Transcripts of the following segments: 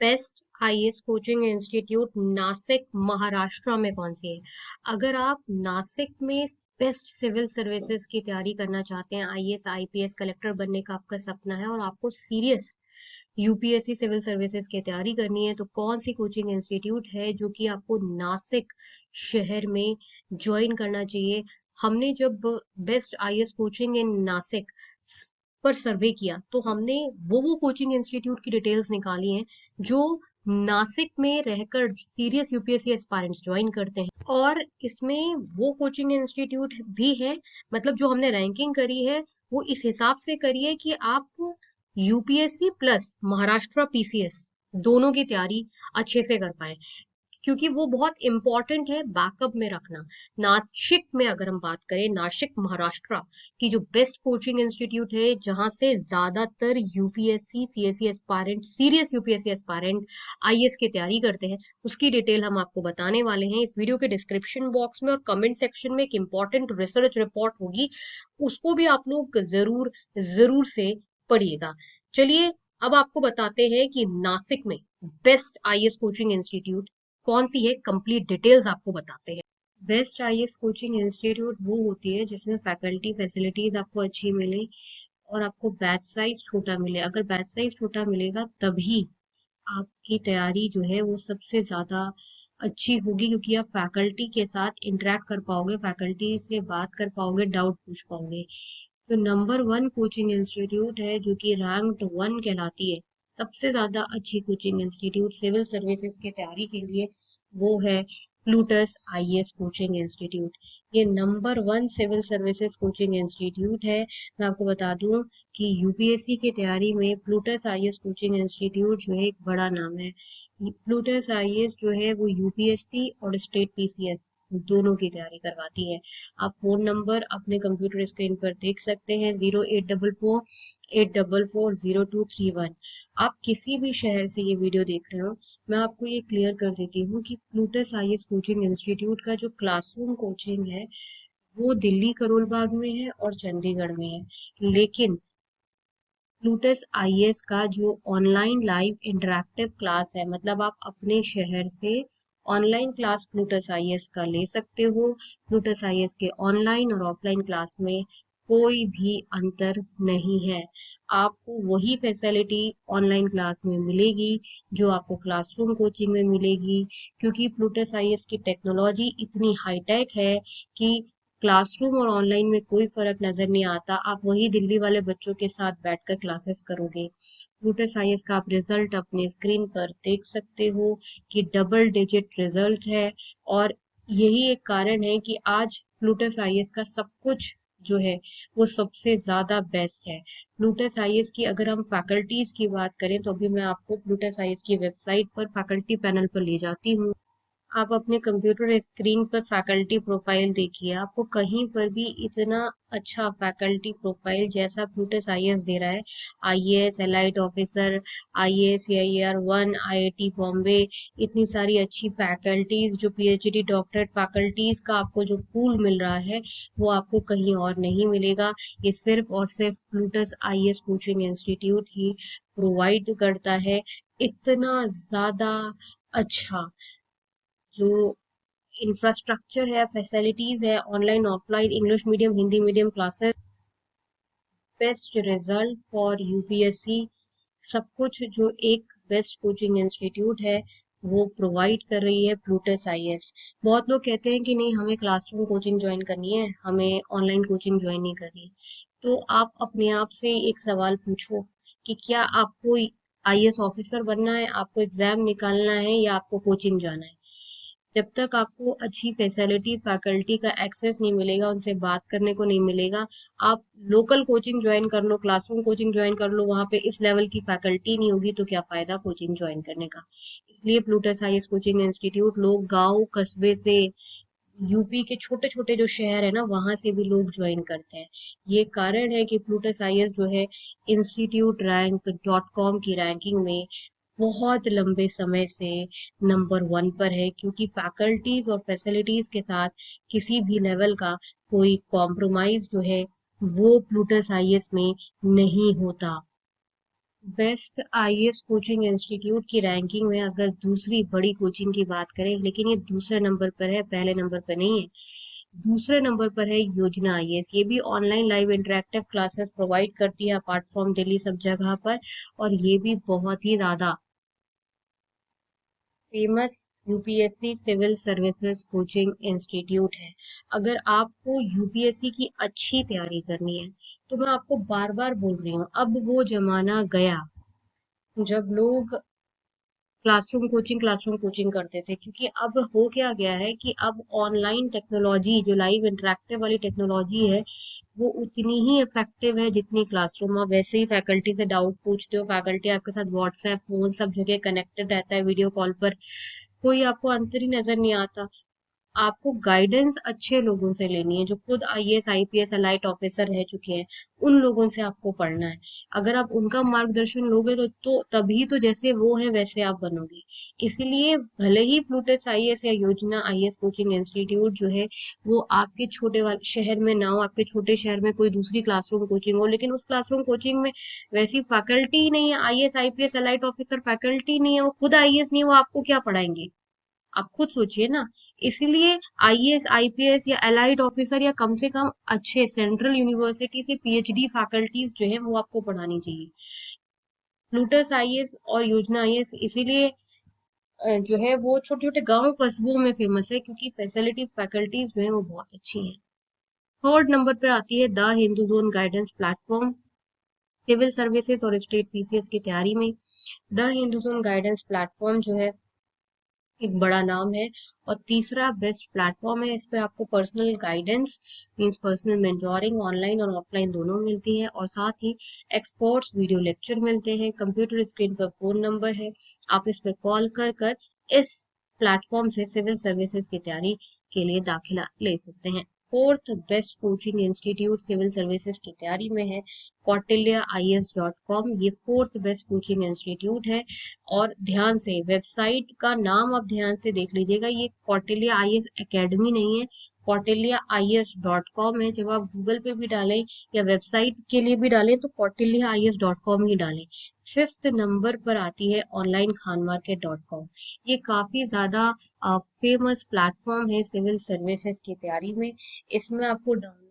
Best IAS coaching institute Nashik Maharashtra में कौन सी है? अगर आप नासिक में बेस्ट सिविल सर्विसेज की तैयारी करना चाहते हैं, आईएएस आईपीएस कलेक्टर बनने का आपका सपना है और आपको सीरियस यूपीएससी सिविल सर्विसेज की तैयारी करनी है, तो कौन सी कोचिंग इंस्टीट्यूट है जो कि आपको नासिक शहर में ज्वाइन करना चाहिए? हमने जब बेस्ट आईएएस कोचिंग इन नासिक पर सर्वे किया तो हमने वो कोचिंग इंस्टीट्यूट की डिटेल्स निकाली हैं जो नासिक में रहकर सीरियस यूपीएससी एस्पायरेंट्स ज्वाइन करते हैं। और इसमें वो कोचिंग इंस्टीट्यूट भी है, मतलब जो हमने रैंकिंग करी है वो इस हिसाब से करी है कि आप यूपीएससी प्लस महाराष्ट्र पीसीएस दोनों की तैयारी अच्छे से कर पाए, क्योंकि वो बहुत इंपॉर्टेंट है बैकअप में रखना। नासिक में अगर हम बात करें, नासिक महाराष्ट्र की जो बेस्ट कोचिंग इंस्टीट्यूट है जहां से ज्यादातर UPSC CSC aspirant, serious UPSC aspirant IAS की तैयारी करते हैं, उसकी डिटेल हम आपको बताने वाले हैं इस वीडियो के डिस्क्रिप्शन बॉक्स में। और कमेंट सेक्शन में एक इंपॉर्टेंट रिसर्च रिपोर्ट होगी, उसको भी आप लोग जरूर जरूर से पढ़िएगा। चलिए अब आपको बताते हैं कि नासिक में बेस्ट आईएएस कोचिंग इंस्टीट्यूट कौन सी है, कंप्लीट डिटेल्स आपको बताते हैं। बेस्ट आईएएस कोचिंग इंस्टीट्यूट वो होती है जिसमें फैकल्टी फैसिलिटीज आपको अच्छी मिले और आपको बैच साइज छोटा मिले। अगर बैच साइज छोटा मिलेगा तभी आपकी तैयारी जो है वो सबसे ज्यादा अच्छी होगी, क्योंकि आप फैकल्टी के साथ इंटरेक्ट कर पाओगे, फैकल्टी से बात कर पाओगे, डाउट पूछ पाओगे। तो नंबर वन कोचिंग इंस्टीट्यूट है जो कि रैंक्ड वन कहलाती है, सबसे ज्यादा अच्छी कोचिंग इंस्टीट्यूट सिविल सर्विसेज की तैयारी के लिए, वो है प्लूटस आईएएस कोचिंग इंस्टीट्यूट। ये number one civil services coaching institute है। मैं आपको बता दूं कि यूपीएससी की तैयारी में प्लूटस आईएएस कोचिंग इंस्टीट्यूट जो है एक बड़ा नाम है। प्लूटस आईएएस जो है वो यूपीएससी और स्टेट पीसीएस दोनों की तैयारी करवाती है। आप फोन नंबर अपने कंप्यूटर स्क्रीन पर देख सकते हैं, 0844-844-0231। आप किसी भी शहर से ये वीडियो देख रहे हो, मैं आपको ये क्लियर कर देती हूँ कि प्लूटस आईएएस कोचिंग इंस्टीट्यूट का जो क्लासरूम कोचिंग है वो दिल्ली करोल बाग में है और चंडीगढ़ में है, लेकिन प्लूटस आईएएस का जो ऑनलाइन लाइव इंटरेक्टिव क्लास है, मतलब आप अपने शहर से ऑनलाइन क्लास प्लूटस आईएएस का ले सकते हो। प्लूटस आईएएस के ऑनलाइन और ऑफलाइन क्लास में कोई भी अंतर नहीं है। आपको वही फैसिलिटी ऑनलाइन क्लास में मिलेगी जो आपको क्लासरूम कोचिंग में मिलेगी, क्योंकि प्लूटस आईएएस की टेक्नोलॉजी इतनी हाईटेक है कि क्लासरूम और ऑनलाइन में कोई फर्क नजर नहीं आता। आप वही दिल्ली वाले बच्चों के साथ बैठकर क्लासेस करोगे। प्लूटस आईएएस का आप रिजल्ट अपने स्क्रीन पर देख सकते हो कि डबल डिजिट रिजल्ट है, और यही एक कारण है कि आज प्लूटस आईएएस का सब कुछ जो है वो सबसे ज्यादा बेस्ट है। प्लूटस आईएएस की अगर हम फैकल्टीज की बात करें तो अभी मैं आपको प्लूटस आईएएस की वेबसाइट पर फैकल्टी पैनल पर ले जाती हूँ। आप अपने कंप्यूटर स्क्रीन पर फैकल्टी प्रोफाइल देखिए, आपको कहीं पर भी इतना अच्छा फैकल्टी प्रोफाइल जैसा प्लूटस आईएएस दे रहा है, IAS allied officer, IAS AIR 1, IIT Bombay, इतनी सारी अच्छी फैकल्टीज, जो पीएचडी डॉक्टरेट फैकल्टीज का आपको जो पूल मिल रहा है वो आपको कहीं और नहीं मिलेगा। ये सिर्फ और सिर्फ प्लूटस आईएएस कोचिंग इंस्टीट्यूट ही प्रोवाइड करता है। इतना ज्यादा अच्छा जो इंफ्रास्ट्रक्चर है, फैसिलिटीज है, online offline English medium Hindi medium classes, best result for UPSC, सब कुछ जो एक बेस्ट कोचिंग इंस्टीट्यूट है वो प्रोवाइड कर रही है प्लूटस आईएएस। बहुत लोग कहते हैं कि नहीं, हमें क्लासरूम कोचिंग ज्वाइन करनी है, हमें ऑनलाइन कोचिंग ज्वाइन नहीं करनी। तो आप अपने आप से एक सवाल पूछो कि क्या आपको आईएएस ऑफिसर बनना है, आपको एग्जाम निकालना है, या आपको कोचिंग जाना है? जब तक आपको अच्छी फैसिलिटी फैकल्टी का एक्सेस नहीं मिलेगा, उनसे बात करने को नहीं मिलेगा, आप लोकल कोचिंग ज्वाइन कर लो, क्लासरूम कोचिंग ज्वाइन कर लो, वहां पे इस लेवल की फैकल्टी नहीं होगी तो क्या फायदा कोचिंग ज्वाइन करने का। इसलिए प्लूटस आईएएस कोचिंग इंस्टीट्यूट लोग गांव कस्बे से, यूपी के छोटे छोटे जो शहर है ना वहां से भी लोग ज्वाइन करते हैं। ये कारण है कि प्लूटस आईएएस जो है इंस्टीट्यूट रैंक डॉट कॉम की रैंकिंग में बहुत लंबे समय से नंबर वन पर है, क्योंकि फैकल्टीज और फैसिलिटीज के साथ किसी भी लेवल का कोई कॉम्प्रोमाइज जो है वो प्लूटस आईएएस में नहीं होता। बेस्ट आईएएस कोचिंग इंस्टीट्यूट की रैंकिंग में अगर दूसरी बड़ी कोचिंग की बात करें, लेकिन ये दूसरे नंबर पर है, पहले नंबर पर नहीं है। दूसरे नंबर पर है योजना आईएएस। ये भी online live interactive classes provide करती है अपार्ट फ्रॉम दिल्ली सब जगह पर। और ये भी बहुत ही ज्यादा famous UPSC civil services coaching institute है। अगर आपको यूपीएससी की अच्छी तैयारी करनी है तो मैं आपको बार बार बोल रही हूँ, अब वो जमाना गया जब लोग क्लासरूम कोचिंग करते थे, क्योंकि अब हो क्या गया है कि अब ऑनलाइन टेक्नोलॉजी, जो लाइव इंटरेक्टिव वाली टेक्नोलॉजी है, वो उतनी ही इफेक्टिव है जितनी क्लासरूम। आप वैसे ही फैकल्टी से डाउट पूछते हो, फैकल्टी आपके साथ व्हाट्सएप फोन सब जगह कनेक्टेड रहता है वीडियो कॉल पर, कोई आपको अंतर ही नजर नहीं आता। आपको गाइडेंस अच्छे लोगों से लेनी है जो खुद आईएएस आईपीएस एलाइट ऑफिसर रह चुके हैं, उन लोगों से आपको पढ़ना है। अगर आप उनका मार्गदर्शन लोगे तो तभी तो जैसे वो है वैसे आप बनोगे। इसलिए भले ही प्लूटस आईएएस या योजना आईएएस कोचिंग इंस्टीट्यूट जो है वो आपके छोटे वाले शहर में ना हो, आपके छोटे शहर में कोई दूसरी क्लासरूम कोचिंग हो, लेकिन उस क्लासरूम कोचिंग में वैसी फैकल्टी ही नहीं है, IAS IPS elite officer faculty नहीं है, वो खुद आईएएस नहीं है, वो आपको क्या पढ़ाएंगे? आप खुद सोचिए ना। इसीलिए आईएएस आईपीएस या एलाइड ऑफिसर या कम से कम अच्छे सेंट्रल यूनिवर्सिटी से पीएचडी फैकल्टीज जो है वो आपको पढ़ानी चाहिए। प्लूटस आईएएस और योजना आईएएस इसीलिए जो है वो छोटे छोटे गांव कस्बों में फेमस है, क्योंकि फैसिलिटीज फैकल्टीज जो है वो बहुत अच्छी हैं। थर्ड नंबर पर आती है the Hindu zone guidance platform, civil services और स्टेट पीसीएस की तैयारी में। The Hindu zone guidance platform जो है एक बड़ा नाम है और तीसरा बेस्ट प्लेटफॉर्म है। इस पे आपको personal guidance means personal mentoring online और ऑफलाइन दोनों मिलती है, और साथ ही एक्सपर्ट्स वीडियो लेक्चर मिलते हैं। कंप्यूटर स्क्रीन पर फोन नंबर है, आप इस पे कॉल कर कर इस प्लेटफॉर्म से सिविल सर्विसेज की तैयारी के लिए दाखिला ले सकते हैं। Fourth best coaching institute civil services की तैयारी में है kautilyaias.com। ये फोर्थ बेस्ट कोचिंग इंस्टीट्यूट है। और ध्यान से वेबसाइट का नाम आप ध्यान से देख लीजिएगा, ये कौटिल्य आईएएस एकेडमी नहीं है, kautilyaias.com है। जब आप गूगल पे भी डालें या वेबसाइट के लिए भी डालें तो kautilyaias.com ही डालें। फिफ्थ नंबर पर आती है online Khan market dot com. ये काफी ज्यादा फेमस प्लेटफॉर्म है सिविल सर्विसेज की तैयारी में। इसमें आपको डाउनलोड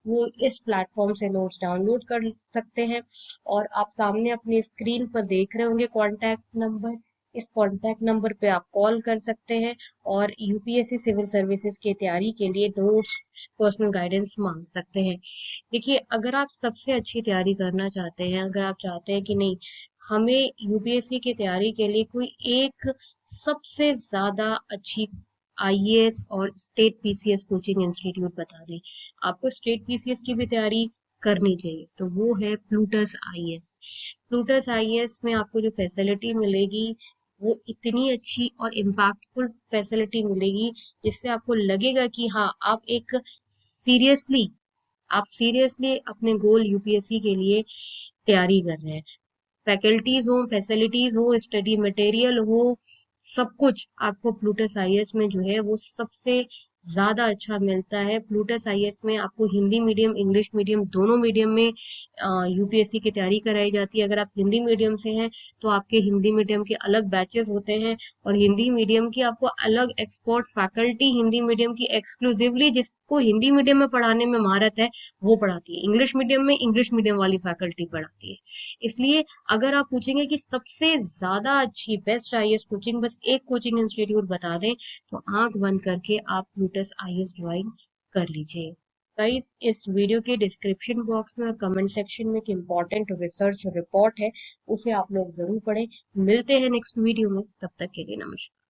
वो इस प्लेटफॉर्म से नोट्स डाउनलोड कर सकते हैं। और आप सामने अपनी स्क्रीन पर देख रहे होंगे कांटेक्ट नंबर, इस कांटेक्ट नंबर पे आप कॉल कर सकते हैं और यूपीएससी सिविल सर्विसेज की तैयारी के लिए नोट्स पर्सनल गाइडेंस मांग सकते हैं। देखिए, अगर आप सबसे अच्छी तैयारी करना चाहते हैं, अगर आप चाहते हैं कि नहीं हमें यूपीएससी की तैयारी के लिए कोई एक सबसे ज्यादा अच्छी आईएएस और स्टेट पीसीएस कोचिंग इंस्टीट्यूट बता दें, आपको स्टेट पीसीएस की भी तैयारी करनी चाहिए, तो वो है प्लूटस आईएएस। प्लूटस आईएएस में आपको जो फैसिलिटी मिलेगी वो इतनी अच्छी और इम्पैक्टफुल फैसिलिटी मिलेगी जिससे आपको लगेगा कि हाँ सीरियसली आप सीरियसली अपने गोल यूपीएससी के लिए तैयारी कर रहे हैं। फैकल्टीज हो, फैसिलिटीज हो, स्टडी मटेरियल हो, सब कुछ आपको प्लूटस आईएएस में जो है वो सबसे ज्यादा अच्छा मिलता है। प्लूटस आईएएस में आपको हिंदी मीडियम इंग्लिश मीडियम दोनों मीडियम में यूपीएससी की तैयारी कराई जाती है। अगर आप हिंदी मीडियम से हैं तो आपके हिंदी मीडियम के अलग बैचेस होते हैं, और हिंदी मीडियम की आपको अलग एक्सपर्ट फैकल्टी हिंदी मीडियम की एक्सक्लूसिवली जिसको हिंदी मीडियम में पढ़ाने में महारत है वो पढ़ाती है, इंग्लिश मीडियम में इंग्लिश मीडियम वाली फैकल्टी पढ़ाती है। इसलिए अगर आप पूछेंगे कि सबसे ज्यादा अच्छी बेस्ट आईएएस कोचिंग, बस एक कोचिंग इंस्टीट्यूट बता दें, तो आंख बंद करके आप प्लूटस आईएएस ज्वाइन कर लीजिए। गाइस, इस वीडियो के डिस्क्रिप्शन बॉक्स में और कमेंट सेक्शन में एक इम्पोर्टेंट रिसर्च रिपोर्ट है, उसे आप लोग जरूर पढ़ें। मिलते हैं नेक्स्ट वीडियो में, तब तक के लिए नमस्कार।